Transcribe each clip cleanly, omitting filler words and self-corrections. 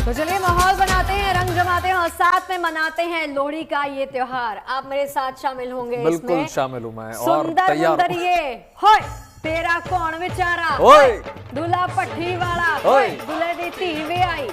तो चलिए माहौल बनाते हैं, रंग जमाते हैं और साथ में मनाते हैं लोहड़ी का ये त्योहार। आप मेरे साथ शामिल होंगे? बिल्कुल शामिल हूँ मैं। सुंदर मुंदर ये होय तेरा कौन बेचारा, दूल्हा पट्टी वाला, दूल्हे दी टीवी आई,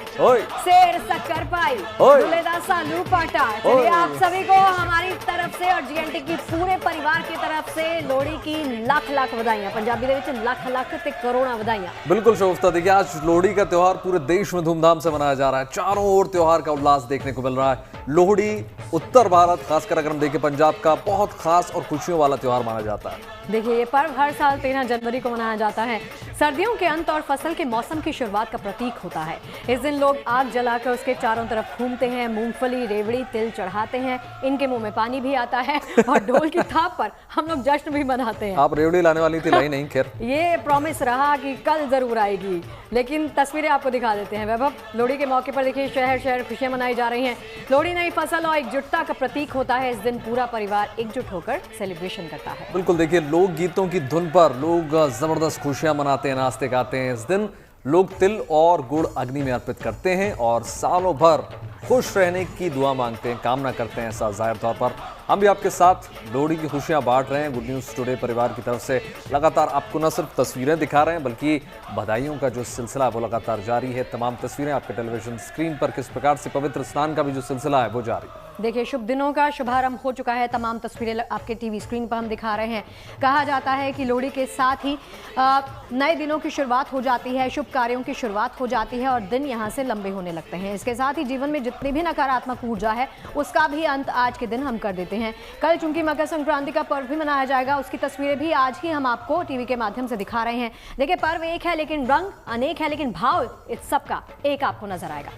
शेर शक्कर पाई, दूल्हे दा सालू पाटा। चलिए आप सभी को हमारी तरफ से और जीएनटी की पूरे परिवार की तरफ से लोहड़ी की लाख लाख बधाइयां। पंजाबी दे विच लाख लाख ते करोड़ा बधाइयां। बिल्कुल शोभता, देखिए आज लोहड़ी का त्योहार पूरे देश में धूमधाम से मनाया जा रहा है। चारों ओर त्योहार का उल्लास देखने को मिल रहा है। लोहड़ी उत्तर भारत, खासकर अगर हम देखें पंजाब का, बहुत खास और खुशियों वाला त्योहार माना जाता है। देखिए ये पर्व हर साल 13 जनवरी को मनाया जाता है। सर्दियों के अंत और फसल के मौसम की शुरुआत का प्रतीक होता है। इस दिन लोग आग जलाकर उसके चारों तरफ घूमते हैं, मूंगफली, रेवड़ी, तिल चढ़ाते हैं। इनके मुंह में पानी भी आता है और ढोल की थाप पर हम लोग जश्न भी मनाते हैं। आप रेवड़ी लाने वाली थी, लाई नहीं। खैर ये प्रॉमिस रहा कि कल जरूर आएगी, लेकिन तस्वीरें आपको दिखा देते हैं। वैभव, लोहड़ी के मौके पर देखिए शहर शहर खुशियां मनाई जा रही हैं। लोहड़ी नई फसल और एकजुटता का प्रतीक होता है। इस दिन पूरा परिवार एकजुट होकर सेलिब्रेशन करता है। बिल्कुल, देखिए लोक गीतों की धुन पर लोग जबरदस्त खुशियां मनाते हैं, नाचते गाते हैं। इस दिन लोग तिल और गुड़ अग्नि में अर्पित करते हैं और सालों भर खुश रहने की दुआ मांगते हैं, कामना करते हैं। ऐसा जाहिर तौर पर हम भी आपके साथ लोहड़ी की खुशियां बांट रहे हैं। गुड न्यूज़ टुडे परिवार की तरफ से लगातार आपको न सिर्फ तस्वीरें दिखा रहे हैं, बल्कि बधाइयों का जो सिलसिला है वो लगातार जारी है। तमाम तस्वीरें आपके टेलीविजन स्क्रीन पर किस प्रकार से पवित्र स्नान का भी जो सिलसिला है वो जारी। देखिए शुभ दिनों का शुभारंभ हो चुका है। तमाम तस्वीरें आपके टीवी स्क्रीन पर हम दिखा रहे हैं। कहा जाता है कि लोहड़ी के साथ ही नए दिनों की शुरुआत हो जाती है, शुभ कार्यों की शुरुआत हो जाती है और दिन यहाँ से लंबे होने लगते हैं। इसके साथ ही जीवन में जितनी भी नकारात्मक ऊर्जा है उसका भी अंत आज के दिन हम कर देते हैं। कल चूंकि मकर संक्रांति का पर्व भी मनाया जाएगा, उसकी तस्वीरें भी आज ही हम आपको टीवी के माध्यम से दिखा रहे हैं। देखिए पर्व एक है लेकिन रंग अनेक है, लेकिन भाव इस सबका एक आपको नजर आएगा।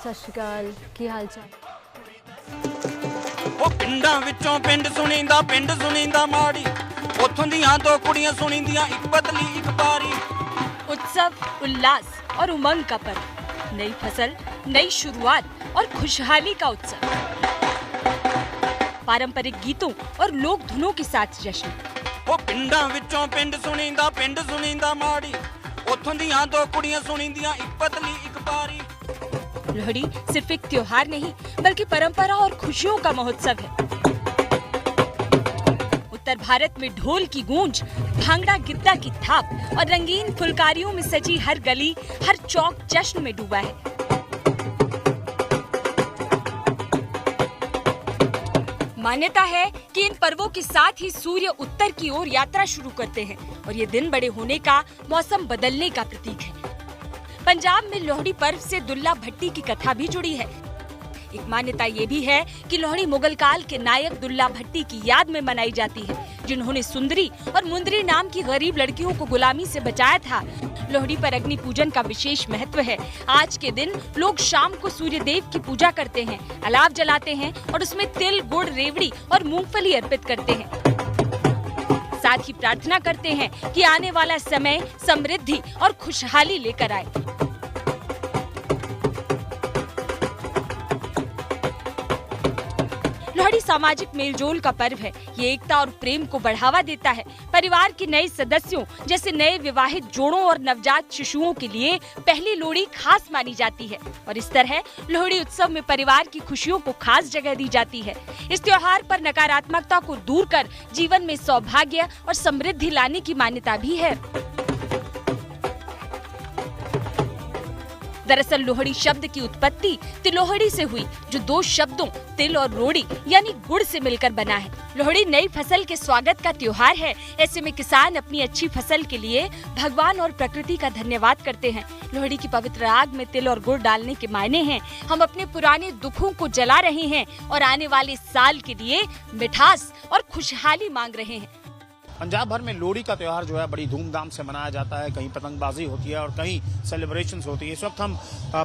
सत श्री अकाल, की हाल चाल? ਉਹ ਪਿੰਡਾਂ ਵਿੱਚੋਂ ਪਿੰਡ ਸੁਣੀਂਦਾ, ਪਿੰਡ ਸੁਣੀਂਦਾ ਮਾੜੀ, ਉੱਥੋਂ ਦੀਆਂ ਦੋ ਕੁੜੀਆਂ ਸੁਣੀਂਦੀਆਂ, ਇੱਕ ਪਤਲੀ ਇੱਕ ਪਾਰੀ। उत्सव, उल्लास और उमंग का पर्व, नई फसल, नई शुरुआत और खुशहाली का उत्सव। पारंपरिक गीतों और लोक धुनों के साथ जश्न। ਉਹ ਪਿੰਡਾਂ ਵਿੱਚੋਂ ਪਿੰਡ ਸੁਣੀਂਦਾ ਮਾੜੀ, ਉੱਥੋਂ ਦੀਆਂ ਦੋ ਕੁੜੀਆਂ ਸੁਣੀਂਦੀਆਂ, ਇੱਕ ਪਤਲੀ ਇੱਕ ਪਾਰੀ। लोहड़ी सिर्फ एक त्योहार नहीं बल्कि परंपरा और खुशियों का महोत्सव है। उत्तर भारत में ढोल की गूंज, भांगड़ा गिद्दा की थाप और रंगीन फुलकारियों में सजी हर गली, हर चौक जश्न में डूबा है। मान्यता है कि इन पर्वों के साथ ही सूर्य उत्तर की ओर यात्रा शुरू करते हैं और ये दिन बड़े होने का, मौसम बदलने का प्रतीक है। पंजाब में लोहड़ी पर्व से दुल्ला भट्टी की कथा भी जुड़ी है। एक मान्यता ये भी है कि लोहड़ी मुगल काल के नायक दुल्ला भट्टी की याद में मनाई जाती है, जिन्होंने सुंदरी और मुंदरी नाम की गरीब लड़कियों को गुलामी से बचाया था। लोहड़ी पर अग्नि पूजन का विशेष महत्व है। आज के दिन लोग शाम को सूर्य देव की पूजा करते हैं, अलाव जलाते हैं और उसमें तिल, गुड़, रेवड़ी और मूंगफली अर्पित करते हैं। साथ ही प्रार्थना करते हैं कि आने वाला समय समृद्धि और खुशहाली लेकर आए। लोहड़ी सामाजिक मेलजोल का पर्व है। ये एकता और प्रेम को बढ़ावा देता है। परिवार के नए सदस्यों जैसे नए विवाहित जोड़ों और नवजात शिशुओं के लिए पहली लोहड़ी खास मानी जाती है और इस तरह लोहड़ी उत्सव में परिवार की खुशियों को खास जगह दी जाती है। इस त्योहार पर नकारात्मकता को दूर कर जीवन में सौभाग्य और समृद्धि लाने की मान्यता भी है। दरअसल लोहड़ी शब्द की उत्पत्ति तिलोहड़ी से हुई, जो दो शब्दों तिल और रोड़ी यानी गुड़ से मिलकर बना है। लोहड़ी नई फसल के स्वागत का त्योहार है। ऐसे में किसान अपनी अच्छी फसल के लिए भगवान और प्रकृति का धन्यवाद करते हैं। लोहड़ी की पवित्र आग में तिल और गुड़ डालने के मायने हैं हम अपने पुराने दुखों को जला रहे हैं और आने वाले साल के लिए मिठास और खुशहाली मांग रहे हैं। पंजाब भर में लोहड़ी का त्यौहार जो है बड़ी धूमधाम से मनाया जाता है। कहीं पतंगबाजी होती है और कहीं सेलिब्रेशंस होती है। इस वक्त हम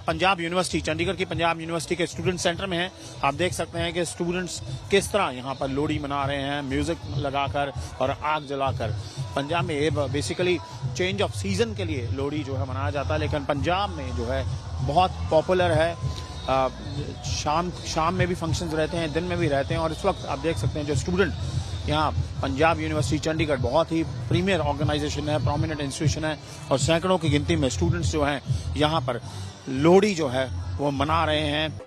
पंजाब यूनिवर्सिटी, चंडीगढ़ की पंजाब यूनिवर्सिटी के स्टूडेंट सेंटर में हैं। आप देख सकते हैं कि स्टूडेंट्स किस तरह यहाँ पर लोहड़ी मना रहे हैं, म्यूजिक लगाकर और आग जलाकर। पंजाब में ये बेसिकली चेंज ऑफ सीजन के लिए लोहड़ी जो है मनाया जाता है, लेकिन पंजाब में जो है बहुत पॉपुलर है। शाम में भी फंक्शंस रहते हैं, दिन में भी रहते हैं और इस वक्त आप देख सकते हैं जो स्टूडेंट यहाँ पंजाब यूनिवर्सिटी चंडीगढ़ बहुत ही प्रीमियर ऑर्गेनाइजेशन है, प्रोमिनेंट इंस्टीट्यूशन है और सैकड़ों की गिनती में स्टूडेंट्स जो हैं यहाँ पर लोहड़ी जो है वो मना रहे हैं।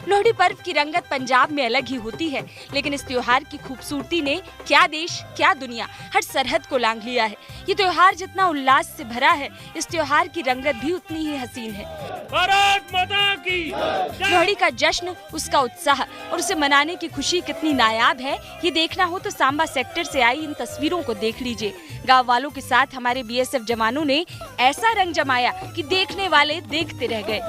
लोहड़ी पर्व की रंगत पंजाब में अलग ही होती है, लेकिन इस त्योहार की खूबसूरती ने क्या देश क्या दुनिया हर सरहद को लांघ लिया है। ये त्योहार जितना उल्लास से भरा है, इस त्योहार की रंगत भी उतनी ही हसीन है। भारत माता की लोहड़ी का जश्न, उसका उत्साह और उसे मनाने की खुशी कितनी नायाब है, ये देखना हो तो सांबा सेक्टर से आई इन तस्वीरों को देख लीजिए। गाँव वालों के साथ हमारे BSF जवानों ने ऐसा रंग जमाया कि देखने वाले देखते रह गए।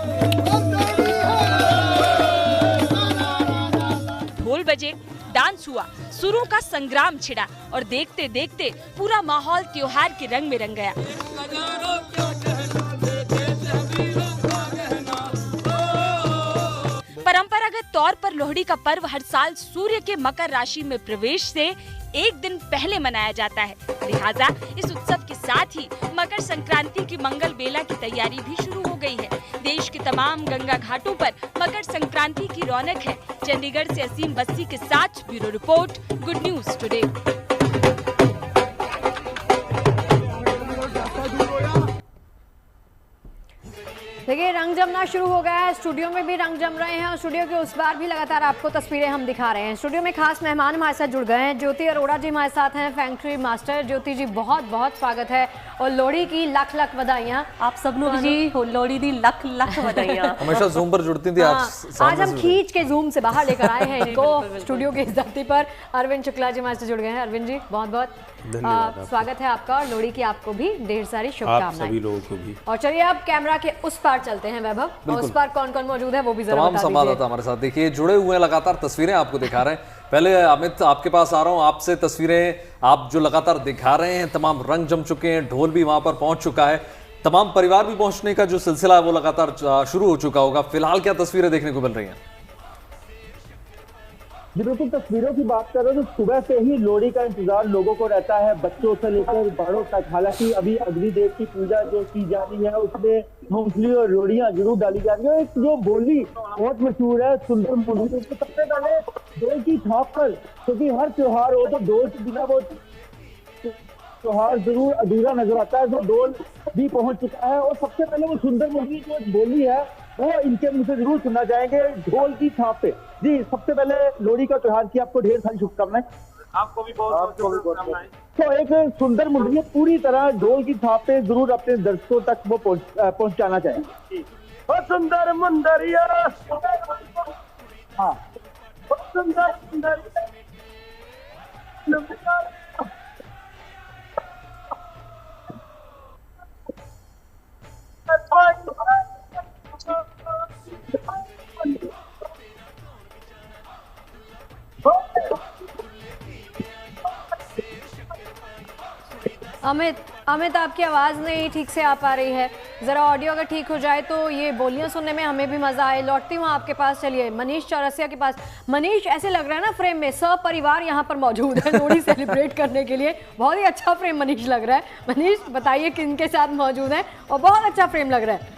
ढोल बजे, डांस हुआ, सुरों का संग्राम छिड़ा और देखते देखते पूरा माहौल त्योहार के रंग में रंग गया। परंपरागत तौर पर लोहड़ी का पर्व हर साल सूर्य के मकर राशि में प्रवेश से एक दिन पहले मनाया जाता है। लिहाजा इस उत्सव के साथ ही मकर संक्रांति की मंगल बेला की तैयारी भी शुरू हो गई है। देश के तमाम गंगा घाटों पर मकर संक्रांति की रौनक है। चंडीगढ़ से असीम बस्सी के साथ bureau report, good news today. देखिए, रंग जमना शुरू हो गया है। स्टूडियो में भी रंग जम रहे हैं और स्टूडियो के उस बार भी लगातार आपको तस्वीरें हम दिखा रहे हैं। स्टूडियो में खास मेहमान हमारे साथ जुड़ गए हैं। ज्योति अरोड़ा जी हमारे साथ हैं, फैक्ट्री मास्टर। ज्योति जी, बहुत बहुत स्वागत है और लोहड़ी की लख लख बधाइयाँ आप सब लोग जी। लोहड़ी दी लख लख बधाइयाँ। हमेशा जूम पर जुड़ती थी, आज हम खींच के जूम से बाहर लेकर आए हैं इनको स्टूडियो की इस धरती पर। अरविंद शुक्ला जी हमारे से जुड़ गए हैं। अरविंद जी, बहुत बहुत स्वागत है आपका और लोहड़ी की आपको भी ढेर सारी शुभकामनाएं। सभी लोगों को भी। और चलिए अब कैमरा के उस पार चलते हैं वैभव, और उस पार कौन कौन मौजूद है वो भी जरा तमाम बता संवाददाता हमारे साथ देखिए जुड़े हुए हैं, लगातार तस्वीरें आपको दिखा रहे हैं। पहले अमित आपके पास आ रहा हूं, आपसे तस्वीरें आप जो लगातार दिखा रहे हैं, तमाम रंग जम चुके हैं, ढोल भी वहां पर पहुंच चुका है, तमाम परिवार भी पहुंचने का जो सिलसिला है वो लगातार शुरू हो चुका होगा। फिलहाल क्या तस्वीरें देखने को मिल रही हैं? बिल्कुल, तस्वीरों की बात करें तो सुबह से ही लोहड़ी का इंतजार लोगों को रहता है, बच्चों से लेकर बड़ों तक। हालांकि अभी अग्निदेव की पूजा जो की जा रही है उसमें मूंगफली और रोड़ियां जरूर डाली जा रही है। एक जो बोली बहुत मशहूर है, सुंदर मुंडरी, तो सबसे पहले ढोल की थाप पर, क्योंकि हर त्योहार हो तो ढोल के बिना वो त्योहार जरूर अधूरा नजर आता है। तो ढोल भी पहुंच चुका है और सबसे पहले वो सुंदर मुंडरी जो बोली है वो इनके मुंह से जरूर सुनना चाहेंगे, ढोल की थाप पे। जी, सबसे पहले लोहड़ी का त्योहार की आपको ढेर सारी शुभकामनाएं। आपको भी बहुत शुभकामनाएं। तो एक सुंदर मुंडरी पूरी तरह ढोल की थाप पे जरूर अपने दर्शकों तक वो पहुंचाना चाहेंगे। सुंदर मुंदरिया, हाँ, सुंदर मुंदरिया। अमित आपकी आवाज़ नहीं ठीक से आ पा रही है, ज़रा ऑडियो अगर ठीक हो जाए तो ये बोलियां सुनने में हमें भी मज़ा आए। लौटती हूँ आपके पास। चलिए मनीष चौरसिया के पास। मनीष, ऐसे लग रहा है ना फ्रेम में सब परिवार यहाँ पर मौजूद है लोहड़ी सेलिब्रेट करने के लिए। बहुत ही अच्छा फ्रेम मनीष लग रहा है। मनीष, बताइए किन के साथ मौजूद है और बहुत अच्छा फ्रेम लग रहा है।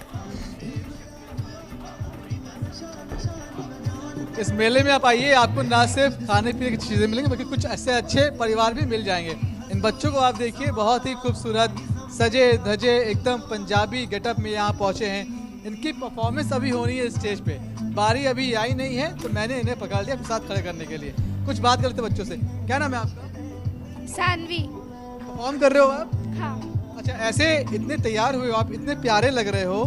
इस मेले में आप आइए, आपको ना सिर्फ खाने पीने की चीज़ें मिलेंगी बल्कि कुछ ऐसे अच्छे परिवार भी मिल जाएंगे। इन बच्चों को आप देखिए, बहुत ही खूबसूरत सजे धजे एकदम पंजाबी गेटअप में यहाँ पहुँचे हैं। इनकी परफॉर्मेंस अभी होनी है स्टेज पे, बारी अभी आई नहीं है तो मैंने इन्हें पकड़ लिया साथ खड़े करने के लिए। कुछ बात करते बच्चों से। क्या नाम है आपका? सानवी। परफॉर्म कर रहे हो आप? हाँ। अच्छा, ऐसे इतने तैयार हुए हो आप, इतने प्यारे लग रहे हो,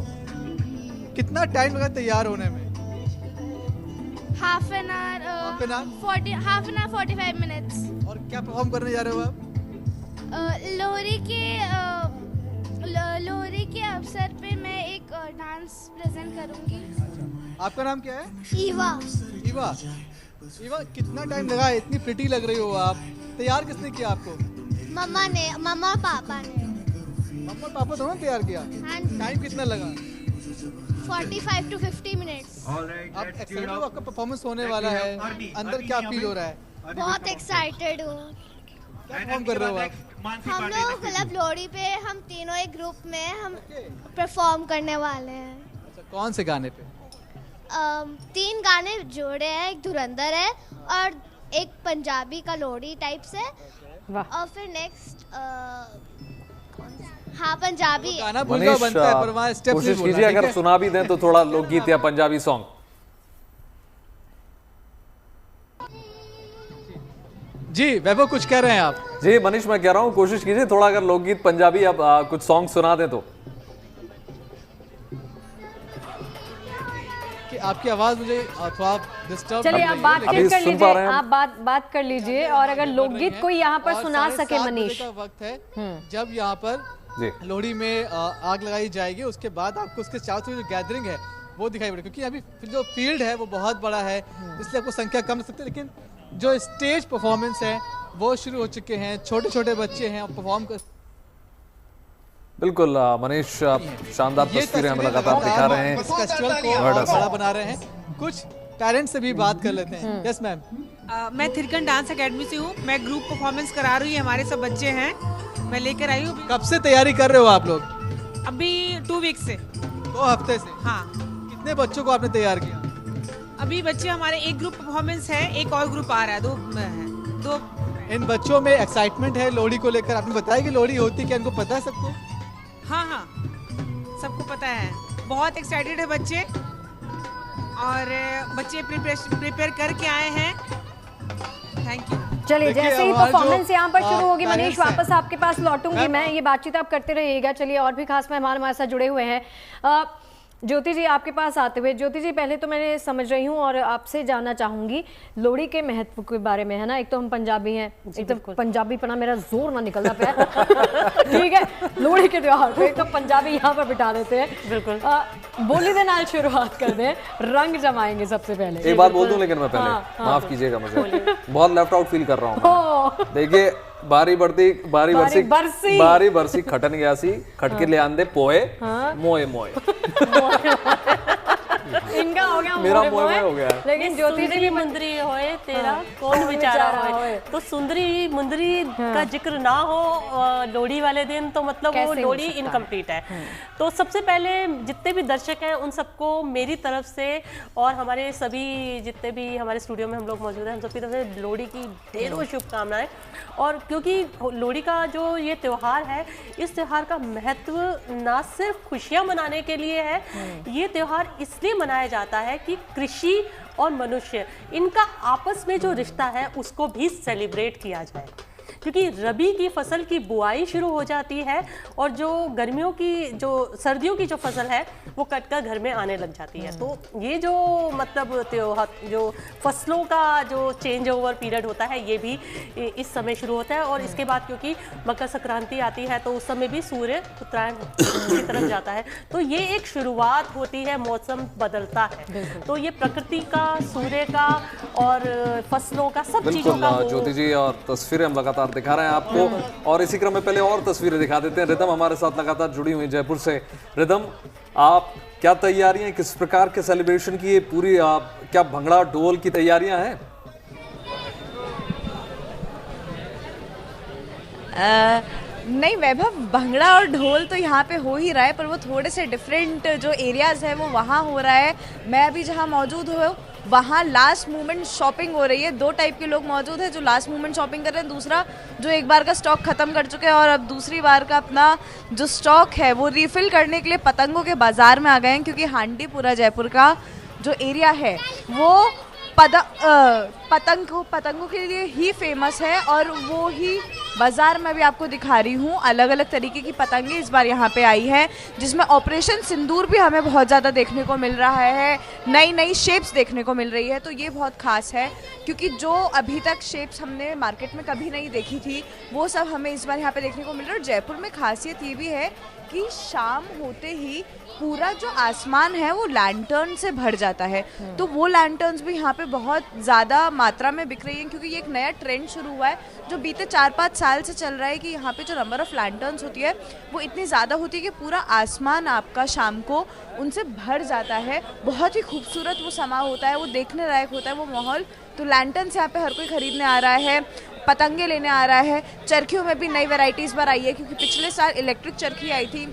कितना टाइम लगा तैयार होने में? Half an hour 45 minutes. और क्या परफॉर्म करने जा रहे हो आप? लोहड़ी के अवसर पे मैं एक डांस प्रेजेंट करूंगी। आपका नाम क्या है? ईवा। ईवा, कितना टाइम लगा? इतनी प्रिटी लग रही हो आप। तैयार किसने किया आपको? मम्मा पापा ने। मम्मा पापा दोनों तैयार किया? हाँ। टाइम कितना लगा? 45 to 50 मिनट्स। आप एक्साइटेड हो? आपका परफॉर्मेंस होने वाला है, अंदर क्या फील हो रहा है? बहुत एक्साइटेड हूँ। क्या परफॉर्म कर रहे हो आप? हम लोग क्लब लोहड़ी पे हम तीनों एक ग्रुप में हम परफॉर्म करने वाले हैं। अच्छा, कौन से गाने पे? 3 गाने जोड़े हैं, एक धुरंधर है और एक पंजाबी का लोहड़ी टाइप से। वाह। और फिर नेक्स्ट हाँ पंजाबी गाना भूलगा बनता है पर वहाँ स्टेप नहीं कोशिश बोलना, कीजिए ठीक अगर है? सुना भी दें तो थोड़ा लोकगीत या पंजाबी सॉन्ग। जी वैभव कुछ कह रहे हैं आप? जी मनीष मैं कह रहा हूँ कोशिश कीजिए थोड़ा अगर लोकगीत पंजाबी अब कुछ सॉन्ग सुना दें तो। कि आपकी आवाज मुझे थोड़ा डिस्टर्ब चलिए आप बातचीत अभी कर सुन पा लीजिए, रहे हैं हम? आप बात कर लीजिए और अगर लोकगीत कोई यहाँ पर और सुना सके 7:30 मनीष। बजे का वक्त है जब यहाँ पर जी लोहड़ी में आग लगाई जाएगी, उसके बाद आपको उसके चारों तरफ जो गैदरिंग है वो दिखाई पड़ेगी, क्योंकि अभी जो फील्ड है वो बहुत बड़ा है, इसलिए आपको संख्या कम लग सकती है, लेकिन जो स्टेज परफॉर्मेंस है वो शुरू हो चुके हैं, छोटे छोटे बच्चे हैं परफॉर्म कर। बिल्कुल मनीष शानदार ये तस्वीरें हम लगातार दिखा रहे हैं। इस फेस्टिवल को और बड़ा बना रहे हैं। कुछ पेरेंट्स से भी बात कर लेते हैं। Yes ma'am. मैं थिरकन डांस एकेडमी से हूँ, मैं ग्रुप परफॉर्मेंस करा रही हूँ, हमारे सब बच्चे हैं, मैं लेकर आई हूँ। कब से तैयारी कर रहे हो आप लोग? अभी 2 वीक से। 2 हफ्ते से? हाँ। कितने बच्चों को आपने तैयार किया? अभी बच्चे हमारे एक ग्रुप परफॉर्मेंस है, एक और ग्रुप आ रहा है, 2। इन बच्चों में एक्साइटमेंट है लोहड़ी को लेकर? आपने बताया कि लोहड़ी होती है, क्या इनको पता है सबको? हाँ हाँ सबको पता है, बहुत एक्साइटेड है बच्चे, और बच्चे प्रिपेयर करके आए हैं। Thank you. चलिए जैसे ही परफॉर्मेंस यहाँ पर शुरू होगी मनीष parents वापस आपके पास लौटूंगी मैं, ये बातचीत आप करते रहिएगा। चलिए और भी खास मेहमान हमारे साथ जुड़े हुए हैं। ज्योति जी आपके पास आते हुए, ज्योति जी पहले तो मैं समझ रही हूँ और आपसे जानना चाहूंगी लोहड़ी के महत्व के बारे में, है ना। एक तो हम पंजाबी हैं, एक तो पंजाबी पना मेरा जोर ना निकलना पाया ठीक है, लोहड़ी के त्योहार पे एक तो पंजाबी यहाँ पर बिठा देते हैं। बिल्कुल। बोली दे नाल शुरुआत कर दें, रंग जमाएंगे सबसे पहले। एक बात बोल दूं लेकिन मैं पहले माफ कीजिएगा, मुझे बहुत लेफ्ट आउट फील कर रहा हूँ। देखिए बारी बरसी खटन गया सी खटके ले आंदे पोए मोए मोए इनका हो गया मेरा मोए हो गया। लेकिन ज्योति जी भी मुंदरी होए तेरा कौन बेचारा होए, तो सुंदरी मुंदरी का जिक्र ना हो लोहड़ी वाले दिन तो मतलब वो लोहड़ी इनकम्प्लीट है। तो सबसे पहले जितने भी दर्शक हैं उन सबको मेरी तरफ से और हमारे सभी जितने भी हमारे स्टूडियो में हम लोग मौजूद हैं, हम सबकी तरफ से लोहड़ी की ढेरों शुभकामनाएं। और क्योंकि लोहड़ी का जो ये त्यौहार है, इस त्यौहार का महत्व ना सिर्फ खुशियां मनाने के लिए है, ये त्यौहार इसलिए मनाया जाता है कि कृषि और मनुष्य इनका आपस में जो रिश्ता है उसको भी सेलिब्रेट किया जाए, क्योंकि रबी की फसल की बुआई शुरू हो जाती है और जो गर्मियों की जो सर्दियों की जो फसल है वो कटकर घर में आने लग जाती है। तो ये जो मतलब त्योहार जो फसलों का जो चेंज ओवर पीरियड होता है ये भी इस समय शुरू होता है। और इसके बाद क्योंकि मकर संक्रांति आती है तो उस समय भी सूर्य उत्तरायण की तरफ जाता है, तो ये एक शुरुआत होती है, मौसम बदलता है। तो ये प्रकृति का, सूर्य का और फसलों का, सब चीजों का। ज्योति जी और तस्वीरें हम लगातार दिखा रहे हैं आपको, और इसी क्रम में पहले और तस्वीरें दिखा देते हैं। रिदम हमारे साथ लगातार जुड़ी हुई जयपुर से। रिदम, आप क्या तैयारियां, किस प्रकार के सेलिब्रेशन की ये पूरी क्या भंगड़ा ढोल की तैयारियां हैं? नहीं वैभव, भंगड़ा और ढोल तो यहाँ पे हो ही रहा है, पर वो थोड़े से डिफरेंट जो एरियाज है वो वहाँ हो रहा है। मैं अभी जहाँ मौजूद हूँ वहाँ लास्ट मोमेंट शॉपिंग हो रही है। 2 टाइप के लोग मौजूद हैं, जो लास्ट मोमेंट शॉपिंग कर रहे हैं, दूसरा जो एक बार का स्टॉक खत्म कर चुके हैं और अब दूसरी बार का अपना जो स्टॉक है वो रिफिल करने के लिए पतंगों के बाजार में आ गए हैं, क्योंकि हांडीपुरा जयपुर का जो एरिया है वो पतंगों के लिए ही फेमस है। और वो ही बाजार में भी आपको दिखा रही हूँ, अलग अलग तरीके की पतंगे इस बार यहाँ पे आई है, जिसमें ऑपरेशन सिंदूर भी हमें बहुत ज़्यादा देखने को मिल रहा है, नई नई शेप्स देखने को मिल रही है। तो ये बहुत खास है, क्योंकि जो अभी तक शेप्स हमने मार्केट में कभी नहीं देखी थी वो सब हमें इस बार यहाँ पे देखने को मिल रहा है। और जयपुर में खासियत ये भी है कि शाम होते ही पूरा जो आसमान है वो लैंटर्न से भर जाता है। तो वो लैंटर्न्स भी यहाँ पे बहुत ज़्यादा मात्रा में बिक रही हैं, क्योंकि ये एक नया ट्रेंड शुरू हुआ है जो बीते 4-5 साल से चल रहा है, कि यहाँ पे जो नंबर ऑफ लैंटर्न्स होती है वो इतनी ज़्यादा होती है कि पूरा आसमान आपका शाम को उनसे भर जाता है। बहुत ही खूबसूरत वो समा होता है, वो देखने लायक होता है वो माहौल। तो लैंटर्न्स यहाँ पे हर कोई ख़रीदने आ रहा है, पतंगे लेने आ रहा है। चरखियों में भी नई वैरायटी इस बार आई है, क्योंकि पिछले साल इलेक्ट्रिक चरखी आई थी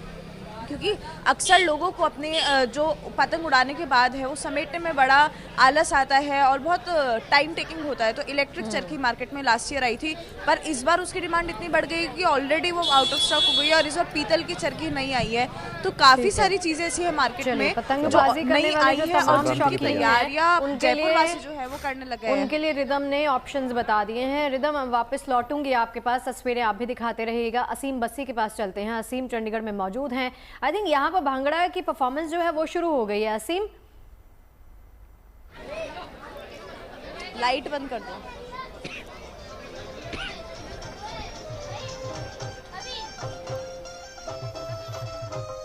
क्योंकि अक्सर लोगों को अपने जो पतंग उड़ाने के बाद है वो समेटने में बड़ा आलस आता है और बहुत टाइम टेकिंग होता है। तो इलेक्ट्रिक चरखी मार्केट में लास्ट ईयर आई थी, पर इस बार उसकी डिमांड इतनी बढ़ गई कि ऑलरेडी वो आउट ऑफ स्टॉक हो गई है और इस बार पीतल की चरखी नहीं आई है। तो काफी सारी चीजें ऐसी है मार्केट में पतंगबाजी नहीं आई है और जिनकी तैयारियां उनके जयपुरवासी जो है वो करने लगे हैं। उनके लिए रिदम ने ऑप्शंस बता दिए हैं। रिदम, वापस लौटूंगी आपके पास, तस्वीरें आप भी दिखाते रहिएगा। असीम बस्सी के पास चलते हैं। असीम चंडीगढ़ में मौजूद हैं। आई थिंक यहाँ पर भांगड़ा की परफॉर्मेंस जो है वो शुरू हो गई है। असीम, लाइट बंद कर दो।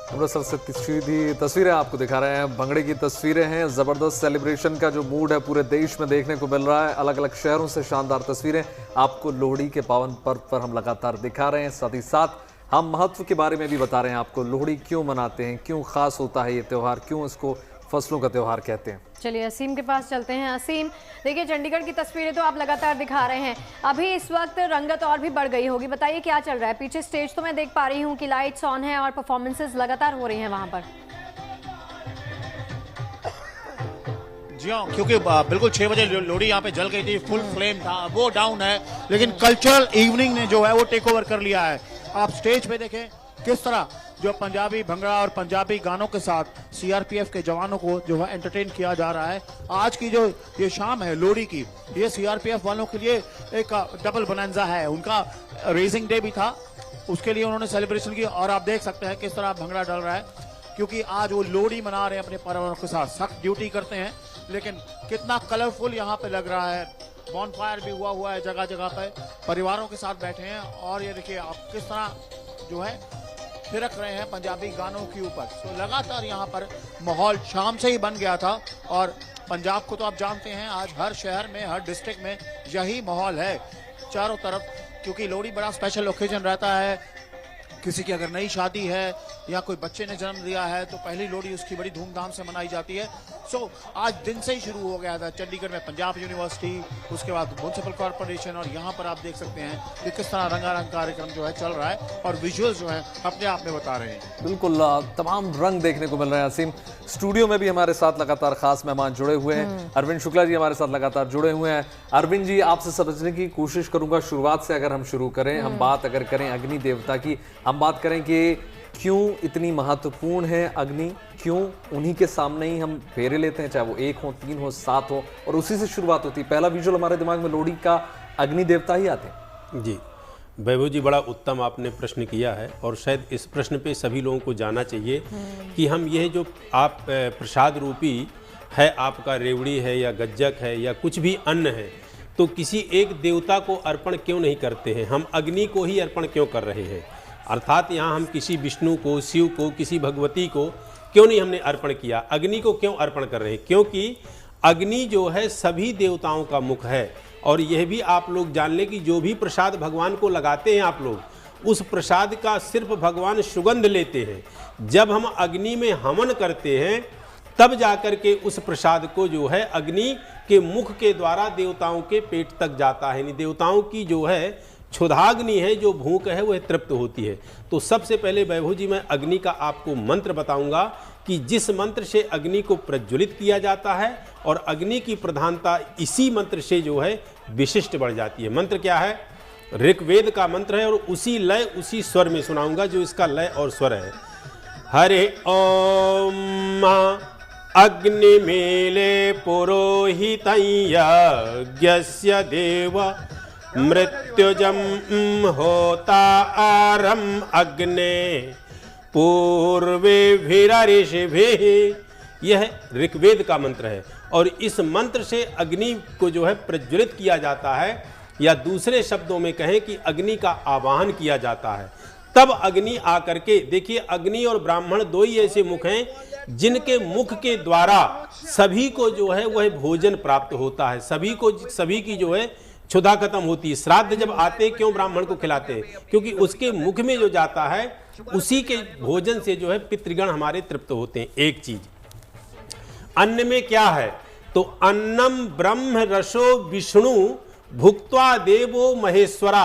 अमृतसर से सीधी तस्वीरें आपको दिखा रहे हैं। भंगड़े की तस्वीरें हैं। जबरदस्त सेलिब्रेशन का जो मूड है पूरे देश में देखने को मिल रहा है। अलग अलग शहरों से शानदार तस्वीरें आपको लोहड़ी के पावन पर्व पर हम लगातार दिखा रहे हैं। साथ ही साथ हम महत्व के बारे में भी बता रहे हैं आपको। लोहड़ी क्यों मनाते हैं, क्यों खास होता है ये त्यौहार, क्यों इसको फसलों का त्यौहार कहते हैं। चलिए असीम के पास चलते हैं। असीम, देखिए चंडीगढ़ की तस्वीरें तो आप लगातार दिखा रहे हैं। अभी इस वक्त रंगत और भी बढ़ गई होगी, बताइए क्या चल रहा है? पीछे स्टेज तो मैं देख पा रही हूँ कि लाइट्स ऑन है और परफॉर्मेंसेस लगातार हो रही हैं वहां पर। जी हाँ, क्योंकि बिल्कुल 6 बजे लोहड़ी यहाँ पे जल गई थी, फुल फ्लेम था, वो डाउन है, लेकिन कल्चरल इवनिंग ने जो है वो टेक ओवर कर लिया है। आप स्टेज पे देखें किस तरह जो पंजाबी भंगड़ा और पंजाबी गानों के साथ सीआरपीएफ के जवानों को जो है एंटरटेन किया जा रहा है। आज की जो ये शाम है लोहड़ी की, ये सीआरपीएफ वालों के लिए एक डबल बोनांजा है। उनका रेजिंग डे भी था, उसके लिए उन्होंने सेलिब्रेशन की और आप देख सकते हैं किस तरह भंगड़ा डल रहा है, क्योंकि आज वो लोहड़ी मना रहे हैं अपने परिवारों के साथ। सख्त ड्यूटी करते हैं, लेकिन कितना कलरफुल यहाँ पे लग रहा है। बॉनफायर भी हुआ है जगह जगह पे, परिवारों के साथ बैठे हैं और ये देखिए आप किस तरह जो है थिरक रहे हैं पंजाबी गानों के ऊपर। तो लगातार यहाँ पर माहौल शाम से ही बन गया था और पंजाब को तो आप जानते हैं आज हर शहर में, हर डिस्ट्रिक्ट में यही माहौल है चारों तरफ, क्योंकि लोहड़ी बड़ा स्पेशल ओकेजन रहता है। किसी की अगर नई शादी है या कोई बच्चे ने जन्म दिया है तो पहली लोहड़ी उसकी बड़ी धूमधाम से मनाई जाती है। सो आज दिन से ही शुरू हो गया था चंडीगढ़ में पंजाब यूनिवर्सिटी, उसके बाद म्युनिसिपल कॉर्पोरेशन, और यहाँ पर आप देख सकते हैं कि किस तरह रंगारंग कार्यक्रम जो है चल रहा है और विजुअल्स जो है अपने आप में बता रहे हैं। बिल्कुल तमाम रंग देखने को मिल रहे हैं। असीम, स्टूडियो में भी हमारे साथ लगातार खास मेहमान जुड़े हुए हैं। अरविंद शुक्ला जी हमारे साथ लगातार जुड़े हुए हैं। अरविंद जी, आपसे समझने की कोशिश करूंगा, शुरुआत से अगर हम शुरू करें, हम बात अगर करें अग्नि देवता की, हम बात करें कि क्यों इतनी महत्वपूर्ण है अग्नि, क्यों उन्हीं के सामने ही हम फेरे लेते हैं, चाहे वो 1 हो, 3 हो, 7 हो, और उसी से शुरुआत होती है। पहला विजुअल हमारे दिमाग में लोहड़ी का अग्नि देवता ही आते हैं। जी वैभव जी, बड़ा उत्तम आपने प्रश्न किया है और शायद इस प्रश्न पे सभी लोगों को जानना चाहिए कि हम यह जो आप प्रसाद रूपी है, आपका रेवड़ी है या गज्जक है या कुछ भी अन्न है, तो किसी एक देवता को अर्पण क्यों नहीं करते हैं? हम अग्नि को ही अर्पण क्यों कर रहे हैं? अर्थात यहाँ हम किसी विष्णु को, शिव को, किसी भगवती को क्यों नहीं हमने अर्पण किया? अग्नि को क्यों अर्पण कर रहे हैं? क्योंकि अग्नि जो है सभी देवताओं का मुख है। और यह भी आप लोग जान लें कि जो भी प्रसाद भगवान को लगाते हैं आप लोग, उस प्रसाद का सिर्फ भगवान सुगंध लेते हैं। जब हम अग्नि में हवन करते हैं तब जाकर के उस प्रसाद को जो है अग्नि के मुख के द्वारा देवताओं के पेट तक जाता है। यानी देवताओं की जो है क्षुधाग्नि है, जो भूख है, वह तृप्त होती है। तो सबसे पहले वैभव जी मैं अग्नि का आपको मंत्र बताऊंगा कि जिस मंत्र से अग्नि को प्रज्वलित किया जाता है और अग्नि की प्रधानता इसी मंत्र से जो है विशिष्ट बढ़ जाती है। मंत्र क्या है? ऋग्वेद का मंत्र है और उसी लय उसी स्वर में सुनाऊंगा जो इसका लय और स्वर है। हरे ओम अग्निमीले पुरोहितं यज्ञस्य देव मृत्युजं होतारं अग्ने पूर्वेभिरऋषिभिः। यह ऋग्वेद का मंत्र है और इस मंत्र से अग्नि को जो है प्रज्वलित किया जाता है, या दूसरे शब्दों में कहें कि अग्नि का आवाहन किया जाता है। तब अग्नि आकर के, देखिए अग्नि और ब्राह्मण दो ही ऐसे मुख हैं जिनके मुख के द्वारा सभी को जो है वह भोजन प्राप्त होता है, सभी की जो है क्षुधा खत्म होती है। श्राद्ध जब आते क्यों ब्राह्मण को खिलाते हैं? क्योंकि उसके मुख में जो जाता है उसी के भोजन से जो है पितृगण हमारे तृप्त होते हैं। एक चीज अन्न में क्या है, तो अन्नम ब्रह्म रसो विष्णु भुक्त्वा देवो महेश्वरा।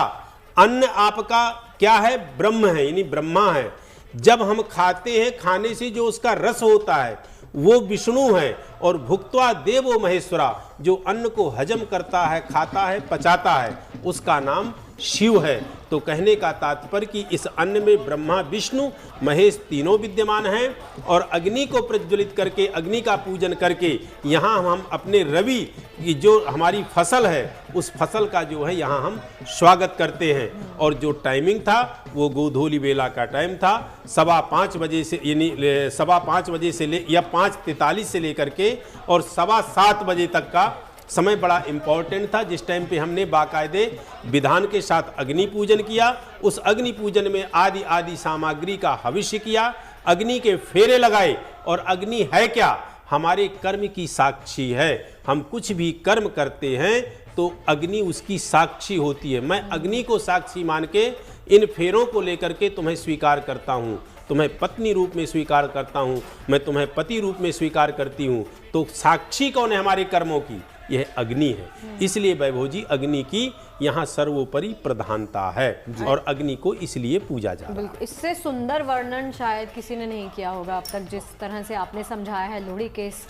अन्न आपका क्या है? ब्रह्म है, यानी ब्रह्मा है। जब हम खाते हैं, खाने से जो उसका रस होता है वो विष्णु है, और भुक्त्वा देवो महेश्वरा, जो अन्न को हजम करता है, खाता है, पचाता है, उसका नाम शिव है। तो कहने का तात्पर्य कि इस अन्न में ब्रह्मा विष्णु महेश तीनों विद्यमान हैं, और अग्नि को प्रज्वलित करके, अग्नि का पूजन करके यहाँ हम अपने रवि की जो हमारी फसल है उस फसल का जो है यहाँ हम स्वागत करते हैं। और जो टाइमिंग था वो गोधूली बेला का टाइम था, 5:15 बजे से, यानी 5:15 बजे से ले या 5:43 से लेकर के और 7:15 बजे तक का समय बड़ा इम्पॉर्टेंट था, जिस टाइम पे हमने बाकायदे विधान के साथ अग्नि पूजन किया। उस अग्नि पूजन में आदि आदि सामग्री का हविष्य किया, अग्नि के फेरे लगाए। और अग्नि है क्या? हमारे कर्म की साक्षी है। हम कुछ भी कर्म करते हैं तो अग्नि उसकी साक्षी होती है। मैं अग्नि को साक्षी मान के इन फेरों को लेकर के तुम्हें स्वीकार करता हूँ, तुम्हें पत्नी रूप में स्वीकार करता हूँ, मैं तुम्हें पति रूप में स्वीकार करती हूँ। तो साक्षी कौन है हमारे कर्मों की? यह अग्नि है। इसलिए वैभव जी, अग्नि की यहाँ सर्वोपरि प्रधानता है और अग्नि को इसलिए पूजा जाता है। इससे सुंदर वर्णन शायद किसी ने नहीं किया होगा अब तक, जिस तरह से आपने समझाया है लोहड़ी के इस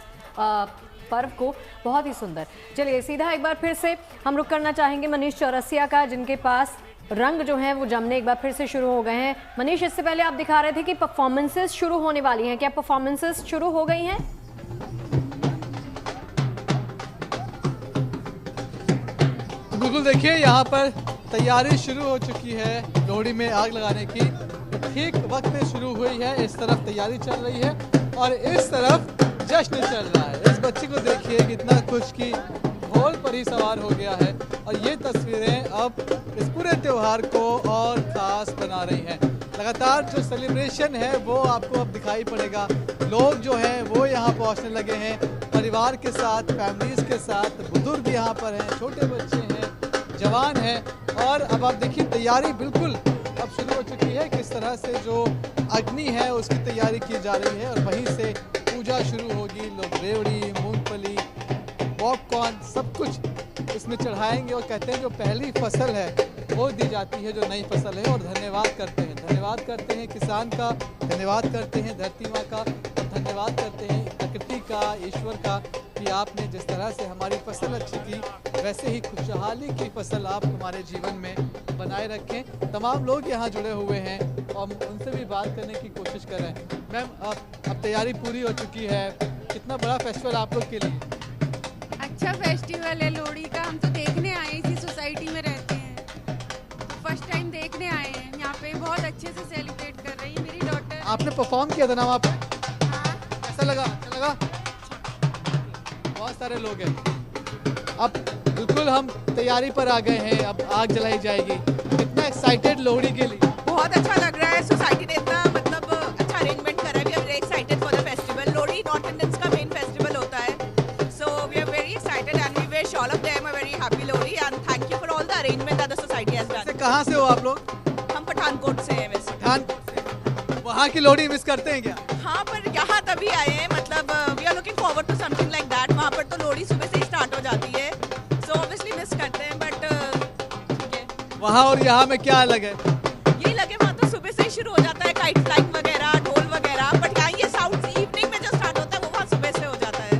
पर्व को, बहुत ही सुंदर। चलिए सीधा एक बार फिर से हम रुक करना चाहेंगे मनीष चौरसिया का, जिनके पास रंग जो हैं वो जमने एक बार फिर से शुरू हो गए हैं। मनीष, इससे पहले आप दिखा रहे थे कि परफॉर्मेंसेस शुरू होने वाली हैं, क्या परफॉर्मेंसेस शुरू हो गई हैं? बिल्कुल, देखिए यहाँ पर तैयारी शुरू हो चुकी है लोहड़ी में आग लगाने की। ठीक वक्त में शुरू हुई है। इस तरफ तैयारी चल रही है और इस तरफ जश्न चल रहा है। इस बच्चे को देखिए कितना खुश की घोल पर ही सवार हो गया है और ये तस्वीरें अब इस पूरे त्योहार को और खास बना रही हैं। लगातार जो सेलिब्रेशन है वो आपको अब दिखाई पड़ेगा। लोग जो हैं वो यहाँ पहुँचने लगे हैं परिवार के साथ, फैमिलीज के साथ। बुजुर्ग यहाँ पर हैं, छोटे बच्चे हैं, जवान हैं। और अब आप देखिए तैयारी बिल्कुल अब शुरू हो चुकी है। किस तरह से जो अग्नि है उसकी तैयारी की जा रही है और वहीं से पूजा शुरू होगी। लोग रेवड़ी, मूंगफली, पॉपकॉर्न सब कुछ इसमें चढ़ाएंगे और कहते हैं जो पहली फसल है वो दी जाती है, जो नई फसल है। और धन्यवाद करते हैं, धन्यवाद करते हैं किसान का, धन्यवाद करते हैं धरती माँ का, और धन्यवाद करते हैं प्रकृति का, ईश्वर का कि आपने जिस तरह से हमारी फसल अच्छी की वैसे ही खुशहाली की फसल आप हमारे जीवन में बनाए रखें। तमाम लोग यहाँ जुड़े हुए हैं और उनसे भी बात करने की कोशिश कर रहे हैं। मैम, अब तैयारी पूरी हो चुकी है, कितना बड़ा फेस्टिवल आप लोग के लिए? अच्छा फेस्टिवल है लोहड़ी का। हम तो देखने आए, इसी सोसाइटी में रहते हैं, फर्स्ट टाइम देखने आए हैं। यहाँ पे बहुत अच्छे से सेलिब्रेट कर रही है मेरी डॉटर। आपने परफॉर्म किया था ना वहाँ पे? हाँ। कैसा लगा? अच्छा लगा? बहुत सारे लोग हैं। अब बिल्कुल हम तैयारी पर आ गए हैं, अब आग जलाई जाएगी। कितना एक्साइटेड लोहड़ी के लिए? बहुत अच्छा लग रहा है। सोसाइटी ने इतना मतलब अच्छा अरेंजमेंट करा है। We are very excited for the festival. Lohri north Indians का मेन फेस्टिवल होता है, so we are very excited and we wish all of them a very happy Lohri and thank you for all the arrangement that the society has done. कहाँ से हो आप लोग? हम पठानकोट से हैं। वैसे पठानकोट से। वहाँ की लोहड़ी मिस करते हैं क्या? हाँ, पर यहाँ तभी आए हैं, मतलब we are looking forward to something like that. वहाँ पर तो लोहड़ी सुबह से ही स्टार्ट हो जाती है, सो ऑब्वियसली मिस करते हैं, बट ठीक है। वहाँ और यहाँ में क्या अलग है? ये लगे वहाँ तो सुबह से ही शुरू हो जाता है, काइट फ्लाइंग वगैरह, ढोल वगैरह, बट यहाँ ये साउंड इवनिंग में जो स्टार्ट होता है वो वहाँ सुबह से हो जाता है।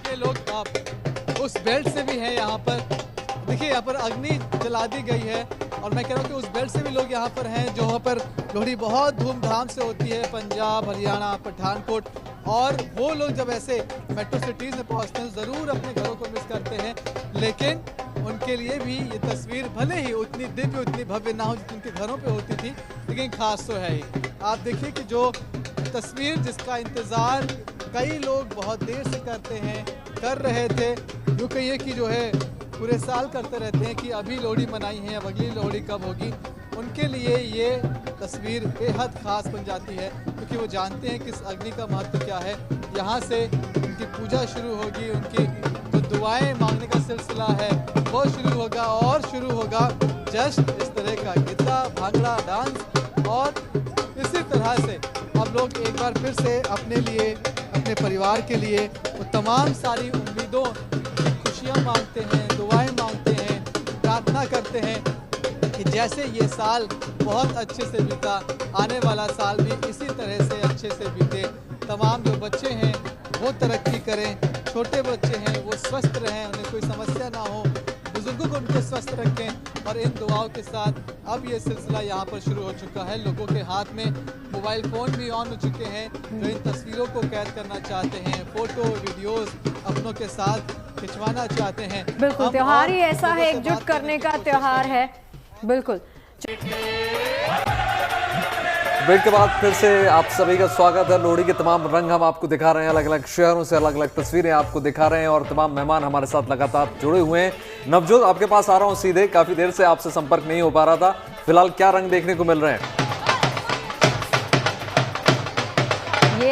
ये लोग उस बेल्ट से भी हैं यहाँ पर। देखिए यहाँ पर अग्नि जला दी गई है और मैं कह रहा हूँ कि उस बेल्ट से भी लोग यहाँ पर हैं, जहाँ पर लोहड़ी बहुत धूमधाम से होती है, पंजाब, हरियाणा, पठानकोट। और वो लोग जब ऐसे मेट्रो सिटीज़ में पहुँचते हैं ज़रूर अपने घरों को मिस करते हैं, लेकिन उनके लिए भी ये तस्वीर भले ही उतनी दिव्य, उतनी भव्य ना हो जितनी उनके घरों पे होती थी, लेकिन खास तो है ही। आप देखिए कि जो तस्वीर जिसका इंतज़ार कई लोग बहुत देर से करते हैं, कर रहे थे, यूँ कहिए कि जो है पूरे साल करते रहते हैं कि अभी लोहड़ी मनाई है, अब अगली लोहड़ी कब होगी। उनके लिए ये तस्वीर बेहद खास बन जाती है क्योंकि वो जानते हैं कि इस अग्नि का महत्व क्या है। यहाँ से उनकी पूजा शुरू होगी, उनकी जो दुआएं मांगने का सिलसिला है वो शुरू होगा और शुरू होगा जश्न, इस तरह का गिद्दा, भांगड़ा, डांस। और इसी तरह से अब लोग एक बार फिर से अपने लिए, अपने परिवार के लिए वो तमाम सारी उम्मीदों, खुशियाँ मांगते हैं, दुआएं मांगते हैं, प्रार्थना करते हैं कि जैसे ये साल बहुत अच्छे से बीता। आने वाला साल भी इसी तरह से अच्छे से बीते। तमाम जो बच्चे हैं वो तरक्की करें, छोटे बच्चे हैं वो स्वस्थ रहें, उन्हें कोई समस्या ना हो, बुजुर्गों को उनको स्वस्थ रखें। और इन दुआओं के साथ अब ये सिलसिला यहाँ पर शुरू हो चुका है। लोगों के हाथ में मोबाइल फ़ोन भी ऑन हो चुके हैं जो इन तस्वीरों को कैद करना चाहते हैं, फ़ोटो वीडियोस अपनों के साथ खिंचवाना चाहते हैं। बिल्कुल, त्योहार ही ऐसा है, एकजुट करने का त्योहार है। बिल्कुल। ब्रेक के बाद फिर से आप सभी का स्वागत है। लोहड़ी के तमाम रंग हम आपको दिखा रहे हैं, अलग अलग शहरों से अलग अलग तस्वीरें आपको दिखा रहे हैं और तमाम मेहमान हमारे साथ लगातार जुड़े हुए हैं। नवजोत, आपके पास आ रहा हूं सीधे, काफी देर से आपसे संपर्क नहीं हो पा रहा था। फिलहाल क्या रंग देखने को मिल रहे हैं?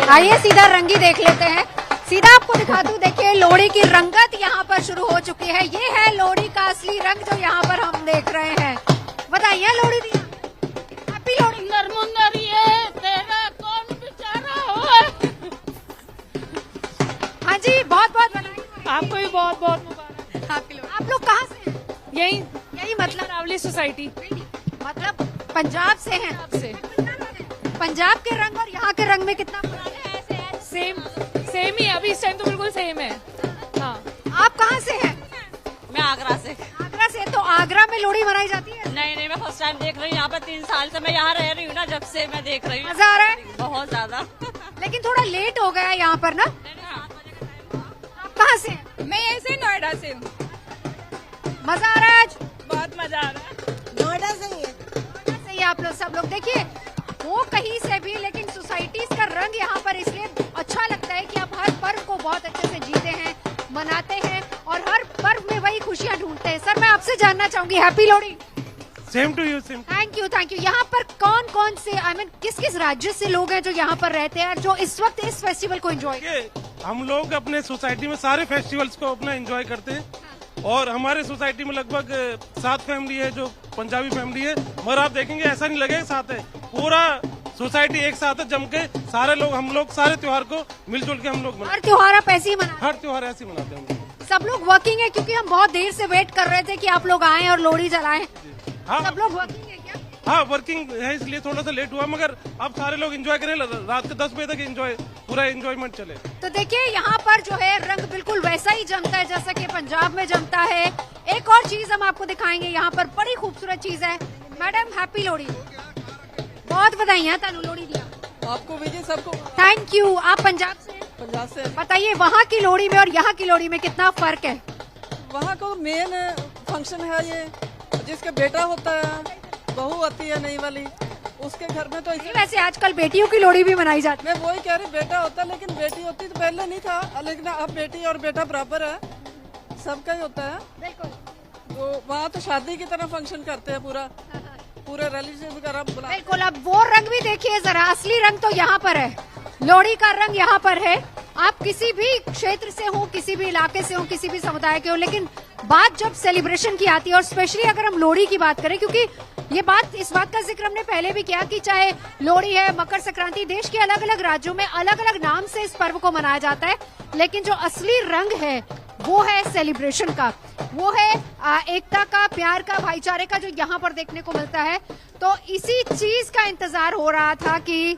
आइए सीधा रंग ही देख लेते हैं। सीधा आपको दिखा दूं, देखिए लोहड़ी की रंगत यहाँ पर शुरू हो चुकी है। ये है लोहड़ी का असली रंग जो यहाँ पर हम देख रहे हैं। बताइए लोहड़ी दी, हैप्पी लोहड़ी। तेरा कौन बेचारा हो। हाँ जी, बहुत बहुत बधाई। आपको भी बहुत बहुत मुबारक। आप लोग कहाँ से हैं? यही मतलब रावली सोसाइटी, मतलब पंजाब से हैं। पंजाब के रंग और यहाँ के रंग में कितना फर्क है? सेम ही, अभी इस टाइम तो बिल्कुल सेम है। हाँ। आप कहाँ से हैं? मैं आगरा से। आगरा से, तो आगरा में लोहड़ी मनाई जाती है? नहीं, मैं फर्स्ट टाइम देख रही हूँ। यहाँ पर 3 साल से मैं यहाँ रह रही हूँ ना, जब से मैं देख रही हूँ। मजा आ रहा है? बहुत ज्यादा। लेकिन थोड़ा लेट हो गया यहाँ पर ना। आप कहाँ से हैं? मैं ऐसे नोएडा से हूँ। मजा आ रहा है आज? बहुत मजा आ रहा है। नोएडा से ही है। नोएडा से ही आप लोग सब लोग। देखिए वो कहीं से भी, लेकिन सोसाइटीज का रंग यहाँ पर इसलिए अच्छा लगता है कि आप हर पर्व को बहुत अच्छे से जीते हैं, मनाते हैं और हर पर्व में वही खुशियाँ ढूंढते हैं। सर, मैं आपसे जानना चाहूंगी, happy Lohri. Same to you. Same. Thank you, thank you. यहाँ पर कौन कौन से, किस किस राज्य से लोग हैं जो यहाँ पर रहते हैं और जो इस वक्त इस फेस्टिवल को एंजॉय करते हैं? हम लोग अपने सोसाइटी में सारे फेस्टिवल्स को अपना एंजॉय करते हैं और हमारे सोसाइटी में लगभग 7 फैमिली है जो पंजाबी फैमिली है। मगर आप देखेंगे ऐसा नहीं लगेगा साथ है, पूरा सोसाइटी एक साथ है, जम के सारे लोग, हम लोग सारे त्योहार को मिलजुल के हम लोग हर त्योहार आप ऐसे ही मनाते? हर त्योहार ऐसे ही मनाते हैं हम लोग। सब लोग वर्किंग है, क्योंकि हम बहुत देर से वेट कर रहे थे कि आप लोग आएं और लोहड़ी जलाएं। हाँ, सब लोग वर्किंग है क्या? हाँ, वर्किंग है, इसलिए थोड़ा सा लेट हुआ, मगर अब सारे लोग एंजॉय करें। रात के 10 बजे तक पूरा एंजॉयमेंट चले। तो देखिए यहाँ पर जो है रंग बिल्कुल वैसा ही जमता है जैसा कि पंजाब में जमता है। एक और चीज हम आपको दिखाएंगे, यहाँ पर बड़ी खूबसूरत चीज है। Madam, happy Lohri. बहुत बधाइयाँ तानू लोहड़ी दिया आपको भी जी, सबको थैंक यू। आप पंजाब से? पंजाब से। बताइए वहाँ की लोहड़ी में और यहाँ की लोहड़ी में कितना फर्क है? वहाँ को मेन फंक्शन है ये, जिसका बेटा होता है, बहू आती है नई वाली, उसके घर में तो वैसे आजकल बेटियों की लोहड़ी भी मनाई जाती है। मैं वही कह रही, बेटा होता है, लेकिन बेटी होती तो पहले नहीं था, लेकिन अब बेटी और बेटा बराबर है, सबका ही होता है। बिल्कुल। तो वहाँ तो शादी की तरह फंक्शन करते हैं, पूरे रिलेटिव वगैरह बुला। बिल्कुल। अब वो रंग भी देखिए जरा, असली रंग तो यहाँ पर है, लोहड़ी का रंग यहाँ पर है। आप किसी भी क्षेत्र से हो, किसी भी इलाके से हो, किसी भी समुदाय के हो, लेकिन बात जब सेलिब्रेशन की आती है और स्पेशली अगर हम लोहड़ी की बात करें, क्योंकि इस बात का जिक्र हमने पहले भी किया कि चाहे लोहड़ी है, मकर संक्रांति, देश के अलग अलग राज्यों में अलग अलग नाम से इस पर्व को मनाया जाता है, लेकिन जो असली रंग है वो है सेलिब्रेशन का, वो है एकता का, प्यार का, भाईचारे का, जो यहाँ पर देखने को मिलता है। तो इसी चीज का इंतजार हो रहा था कि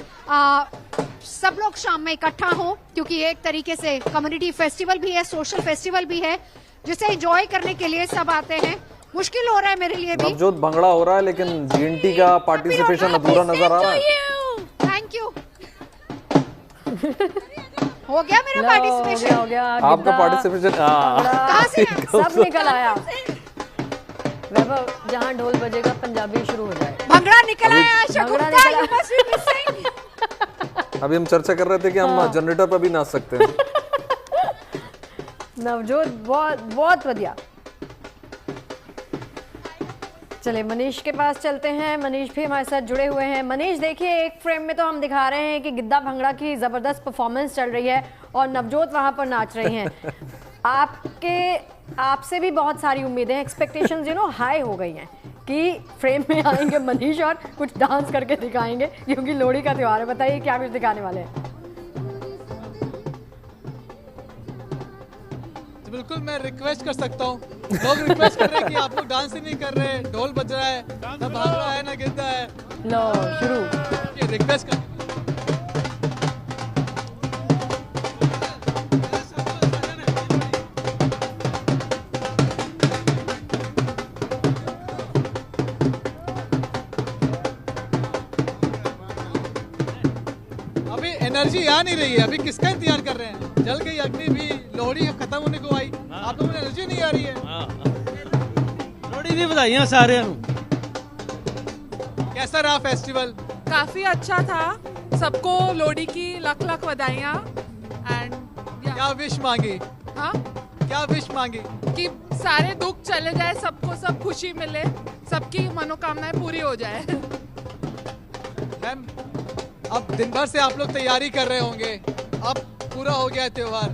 सब लोग शाम में इकट्ठा हो, क्योंकि ये एक तरीके से कम्युनिटी फेस्टिवल भी है, सोशल फेस्टिवल भी है, जिसे एंजॉय करने के लिए सब आते हैं। मुश्किल हो रहा है मेरे लिए भी। नवजोत, भंगड़ा हो रहा है लेकिन जीएनटी का पार्टिसिपेशन अधूरा नजर आ रहा है। Thank you. हो गया मेरा पार्टिसिपेशन? हो गया आपका पार्टिसिपेशन। कहाँ से सब निकल आया। वैभव, जहाँ ढोल बजेगा पंजाबी शुरू हो जाए। भंगड़ा निकल आया। Shakuntala, you must be missing। अभी हम चर्चा कर रहे थे कि हम जनरेटर पर भी नाच सकते हैं। नवजोत, बहुत बहुत बढ़िया। चलिए मनीष के पास चलते हैं। मनीष भी हमारे साथ जुड़े हुए हैं। मनीष, देखिए एक फ्रेम में तो हम दिखा रहे हैं कि गिद्दा भंगड़ा की जबरदस्त परफॉर्मेंस चल रही है और नवजोत वहां पर नाच रही हैं। आपसे भी बहुत सारी उम्मीदें, एक्सपेक्टेशंस हाई हो गई हैं कि फ्रेम में आएंगे मनीष और कुछ डांस करके दिखाएंगे, क्योंकि लोहड़ी का त्योहार है। बताइए क्या कुछ दिखाने वाले हैं? बिल्कुल, मैं रिक्वेस्ट कर सकता हूँ लोग रिक्वेस्ट कर रहे हैं कि आप लोग डांस ही नहीं कर रहे, ढोल बज रहा है, ना भाग रहा है ना गिरता है। लो शुरू। ये रिक्वेस्ट कर एनर्जी आ नहीं रही है। अभी किसका इंतजार कर रहे हैं? जल गई अग्नि भी, लोहड़ी खत्म होने को आई, आप लोगों को एनर्जी नहीं आ रही है। लोहड़ी दी बधाइयां सारे। कैसा रहा फेस्टिवल? काफी अच्छा था, सबको लोहड़ी की लाख लाख बधाइयां। एंड क्या विश मांगी? हाँ, क्या विश मांगी? कि सारे दुख चले जाए, सबको सब खुशी मिले, सबकी मनोकामनाएं पूरी हो जाए। मैम, अब दिन भर से आप लोग तैयारी कर रहे होंगे, अब पूरा हो गया है त्योहार,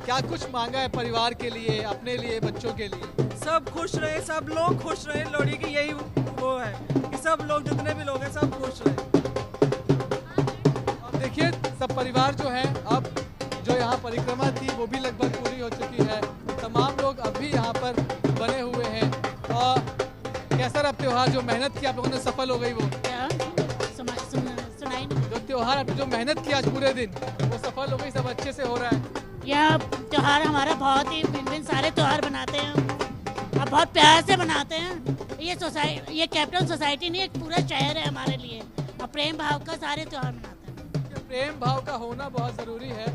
क्या कुछ मांगा है परिवार के लिए, अपने लिए, बच्चों के लिए? सब खुश रहे, सब लोग खुश रहे। लोहड़ी की यही वो है कि सब लोग, जितने भी लोग हैं, सब खुश रहे। अब देखिए सब परिवार जो है, अब जो यहाँ परिक्रमा थी वो भी लगभग पूरी हो चुकी है, तमाम लोग अभी यहाँ पर बने हुए हैं। और कैसा रहा त्योहार? जो मेहनत की आप लोगों ने सफल हो गई वो त्योहार, आपने जो मेहनत की आज पूरे दिन वो सफल हो गई, सब अच्छे से हो रहा है? यह त्योहार हमारा बहुत ही भिन्न सारे त्योहार बनाते हैं और बहुत प्यार से बनाते हैं। ये कैपिटल सोसाइटी नहीं, एक पूरा शहर है हमारे लिए, और प्रेम भाव का सारे त्योहार मनाते हैं। प्रेम भाव का होना बहुत ज़रूरी है,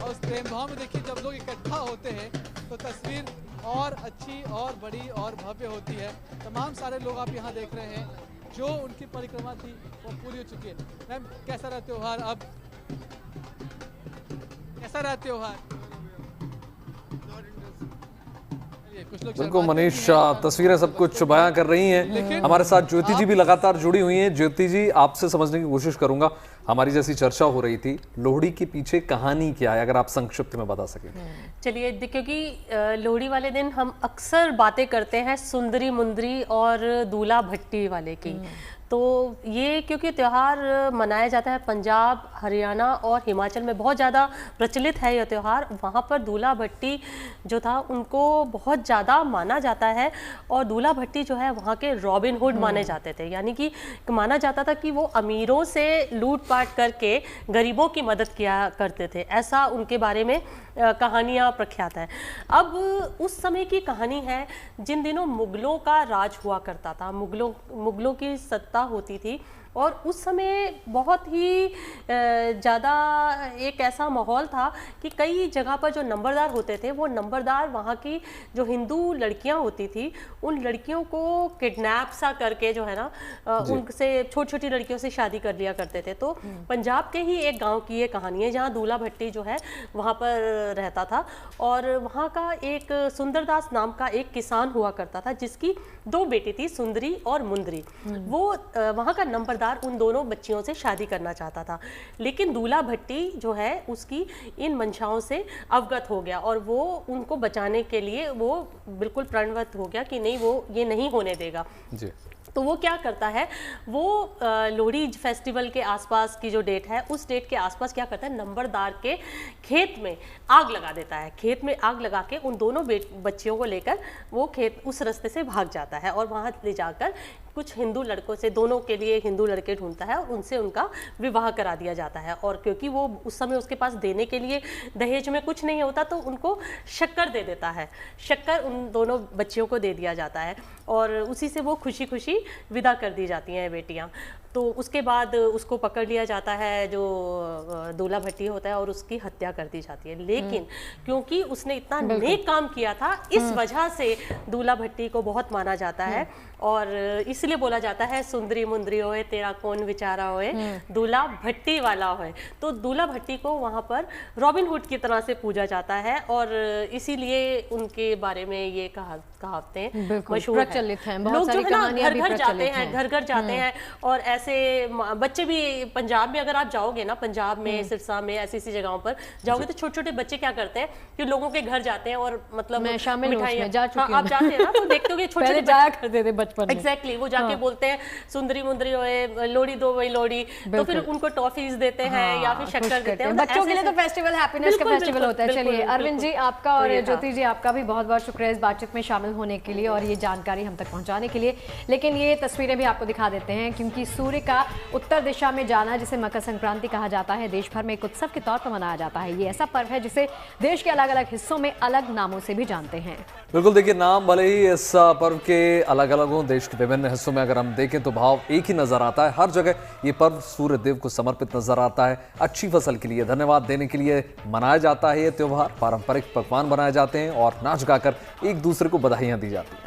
और उस प्रेम भाव में देखिए जब लोग इकट्ठा होते हैं तो तस्वीर और अच्छी और बड़ी और भव्य होती है। तमाम सारे लोग आप यहाँ देख रहे हैं, जो उनकी परिक्रमा थी वो पूरी हो चुकी है। मैम, कैसा रहा त्योहार? अब कैसा रहा त्योहार? बिल्कुल मनीष, तस्वीरें सब कुछ बयां कर रही हैं। हमारे साथ ज्योति जी भी लगातार जुड़ी हुई हैं। ज्योति जी, आपसे समझने की कोशिश करूंगा, हमारी जैसी चर्चा हो रही थी, लोहड़ी के पीछे कहानी क्या है, अगर आप संक्षिप्त में बता सकें। चलिए, क्योंकि लोहड़ी वाले दिन हम अक्सर बातें करते हैं सुंदरी मुंदरी और दूल्हा भट्टी वाले की, तो ये क्योंकि त्यौहार मनाया जाता है पंजाब, हरियाणा और हिमाचल में बहुत ज़्यादा प्रचलित है यह त्यौहार। वहाँ पर दूल्हा भट्टी जो था उनको बहुत ज़्यादा माना जाता है, और दूल्हा भट्टी जो है वहाँ के रॉबिन हुड माने जाते थे, यानी कि माना जाता था कि वो अमीरों से लूटपाट करके गरीबों की मदद किया करते थे, ऐसा उनके बारे में कहानियाँ प्रख्यात हैं। अब उस समय की कहानी है जिन दिनों मुगलों का राज हुआ करता था, मुगलों की सत्ता होती थी, और उस समय बहुत ही ज़्यादा एक ऐसा माहौल था कि कई जगह पर जो नंबरदार होते थे, वो नंबरदार वहाँ की जो हिंदू लड़कियाँ होती थी, उन लड़कियों को किडनैप सा करके जो है ना, उनसे छोटी छोटी लड़कियों से शादी कर लिया करते थे। तो पंजाब के ही एक गांव की ये कहानी है, जहाँ दूल्हा भट्टी जो है वहाँ पर रहता था, और वहाँ का एक सुंदरदास नाम का एक किसान हुआ करता था, जिसकी 2 बेटी थी, सुंदरी और मुंदरी। वो वहाँ का नंबरदार उन दोनों बच्चियों से शादी करना चाहता था, लेकिन दूल्हा भट्टी जो है उसकी इन मंशाओं से अवगत हो गया, और वो उनको बचाने के लिए वो बिल्कुल प्रणवत हो गया कि नहीं, वो ये नहीं होने देगा जी। तो वो क्या करता है, वो लोहड़ी फेस्टिवल के आसपास की जो डेट है, उस डेट के आसपास क्या करता है, नंबरदार के खेत में आग लगा देता है। खेत में आग लगा के उन दोनों बच्चियों को लेकर वो खेत उस रास्ते से भाग जाता है, और वहाँ ले जाकर कुछ हिंदू लड़कों से, दोनों के लिए हिंदू लड़के ढूंढता है, और उनसे उनका विवाह करा दिया जाता है। और क्योंकि वो उस समय उसके पास देने के लिए दहेज में कुछ नहीं होता, तो उनको शक्कर दे देता है, शक्कर उन दोनों बच्चियों को दे दिया जाता है, और उसी से वो खुशी खुशी विदा कर दी जाती हैं बेटियां। तो उसके बाद उसको पकड़ लिया जाता है जो दूल्हा भट्टी होता है, और उसकी हत्या कर दी जाती है। लेकिन क्योंकि उसने इतना नेक काम किया था, इस वजह से दूल्हा भट्टी को बहुत माना जाता है, और इसलिए बोला जाता है सुंदरी मुंदरी होए तेरा कौन विचारा होए, दूल्हा भट्टी वाला होए। तो दूल्हा भट्टी को वहाँ पर रॉबिन हुड की तरह से पूजा जाता है, और इसीलिए उनके बारे में ये कहावतें मशहूर प्रचलित हैं। लोग जो है ना घर घर जाते हैं, घर घर जाते हैं, और ऐसे बच्चे भी पंजाब में, अगर आप जाओगे ना पंजाब में, सिरसा में, ऐसी जगहों पर जाओगे तो छोटे छोटे बच्चे क्या करते हैं कि लोगों के घर जाते हैं और मतलब मैं शामिल मिठाइयाँ जा चुकी हूँ। आप जाते हैं ना तो देखते हो छोटे जाया करते थे बचपन में। एग्जैक्टली, वो जाके बोलते हैं सुंदरी मुंदरी होए, लोड़ी दो वही लोड़ी, तो फिर उनको टॉफीज देते हैं या फिर शक्कर देते हैं। बच्चों के लिए तो फेस्टिवल हैप्पीनेस का फेस्टिवल होता है। चलिए अरविंद जी आपका और ज्योति जी आपका भी बहुत बहुत शुक्रिया इस बातचीत में शामिल होने के लिए और ये जानकारी हम तक पहुंचाने के लिए। लेकिन ये तस्वीरें भी आपको दिखा देते हैं, क्योंकि सूर्य का उत्तर दिशा में जाना, जिसे मकर संक्रांति कहा जाता है, देश भर में एक उत्सव के तौर पर मनाया जाता है। ये ऐसा पर्व है जिसे देश के अलग अलग हिस्सों में अलग नामों से भी जानते हैं। बिल्कुल, देखिए नाम भले ही इस पर्व के अलग अलग हों, देश के विभिन्न हिस्सों में अगर हम देखें तो भाव एक ही नजर आता है। हर जगह ये पर्व सूर्य देव को समर्पित नजर आता है। अच्छी फसल के लिए धन्यवाद देने के लिए मनाया जाता है ये त्योहार। पारंपरिक पकवान बनाए जाते हैं और नाच गाकर एक दूसरे को बधाइयां दी जाती हैं।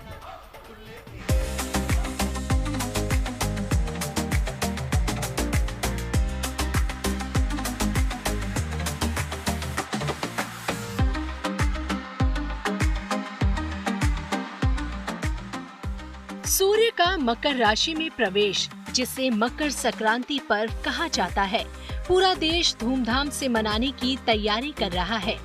सूर्य का मकर राशि में प्रवेश, जिसे मकर संक्रांति पर्व कहा जाता है, पूरा देश धूमधाम से मनाने की तैयारी कर रहा है।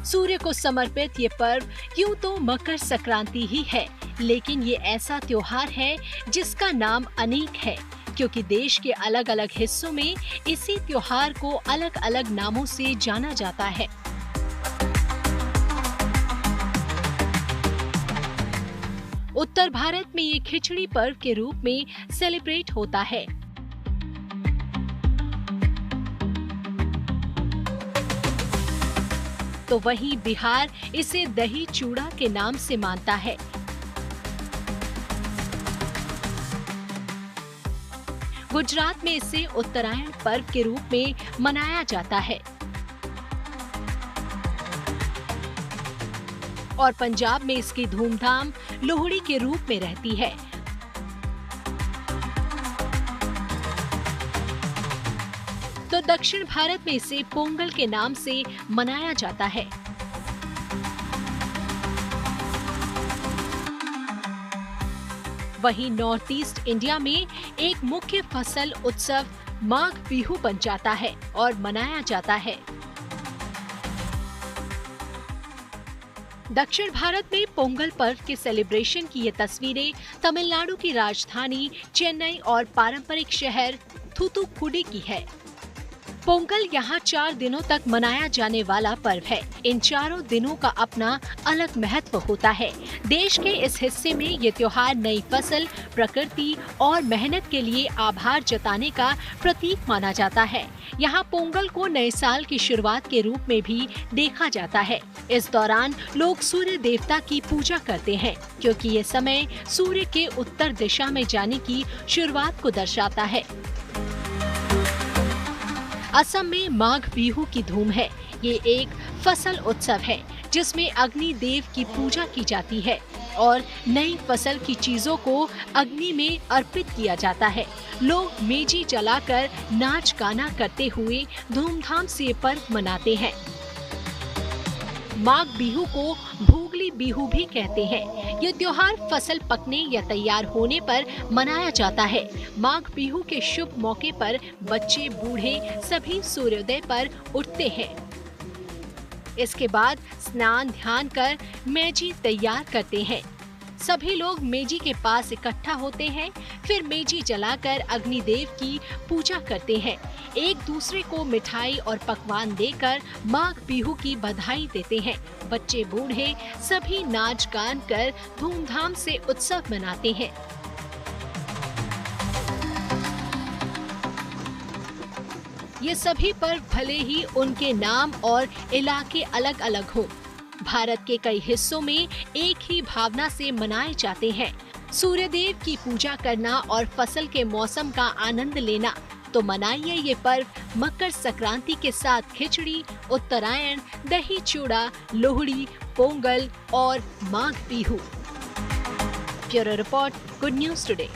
सूर्य को समर्पित ये पर्व यूं तो मकर संक्रांति ही है, लेकिन ये ऐसा त्योहार है जिसका नाम अनेक है, क्योंकि देश के अलग अलग हिस्सों में इसी त्योहार को अलग अलग नामों से जाना जाता है। उत्तर भारत में ये खिचड़ी पर्व के रूप में सेलिब्रेट होता है। तो वहीं बिहार इसे दही चूड़ा के नाम से मानता है। गुजरात में इसे उत्तरायण पर्व के रूप में मनाया जाता है और पंजाब में इसकी धूमधाम लोहड़ी के रूप में रहती है। तो दक्षिण भारत में इसे पोंगल के नाम से मनाया जाता है। वहीं नॉर्थ ईस्ट इंडिया में एक मुख्य फसल उत्सव माघ बिहू बन जाता है और मनाया जाता है। दक्षिण भारत में पोंगल पर्व के सेलिब्रेशन की ये तस्वीरें तमिलनाडु की राजधानी चेन्नई और पारंपरिक शहर थूथुकुडी की है। पोंगल यहाँ 4 दिनों तक मनाया जाने वाला पर्व है। इन चारों दिनों का अपना अलग महत्व होता है। देश के इस हिस्से में ये त्योहार नई फसल, प्रकृति और मेहनत के लिए आभार जताने का प्रतीक माना जाता है। यहाँ पोंगल को नए साल की शुरुआत के रूप में भी देखा जाता है। इस दौरान लोग सूर्य देवता की पूजा करते हैं, क्योंकि ये समय सूर्य के उत्तर दिशा में जाने की शुरुआत को दर्शाता है। असम में माघ बिहू की धूम है। ये एक फसल उत्सव है जिसमें अग्नि देव की पूजा की जाती है और नई फसल की चीजों को अग्नि में अर्पित किया जाता है। लोग मेजी जलाकर नाच गाना करते हुए धूमधाम से पर्व मनाते हैं। माघ बिहू को भोगली बिहू भी कहते हैं। ये त्योहार फसल पकने या तैयार होने पर मनाया जाता है। माघ बिहू के शुभ मौके पर बच्चे बूढ़े सभी सूर्योदय पर उठते हैं। इसके बाद स्नान ध्यान कर मेजी तैयार करते हैं। सभी लोग मेजी के पास इकट्ठा होते हैं, फिर मेजी जलाकर अग्निदेव की पूजा करते हैं। एक दूसरे को मिठाई और पकवान देकर माघ बिहू की बधाई देते हैं। बच्चे बूढ़े सभी नाच गान कर धूमधाम से उत्सव मनाते हैं। ये सभी पर्व भले ही उनके नाम और इलाके अलग अलग हो, भारत के कई हिस्सों में एक ही भावना से मनाए जाते हैं। सूर्यदेव की पूजा करना और फसल के मौसम का आनंद लेना। तो मनाइए ये पर्व मकर संक्रांति के साथ खिचड़ी, उत्तरायण, दही चूड़ा, लोहड़ी, पोंगल और Magh Bihu. Bureau report, good news today.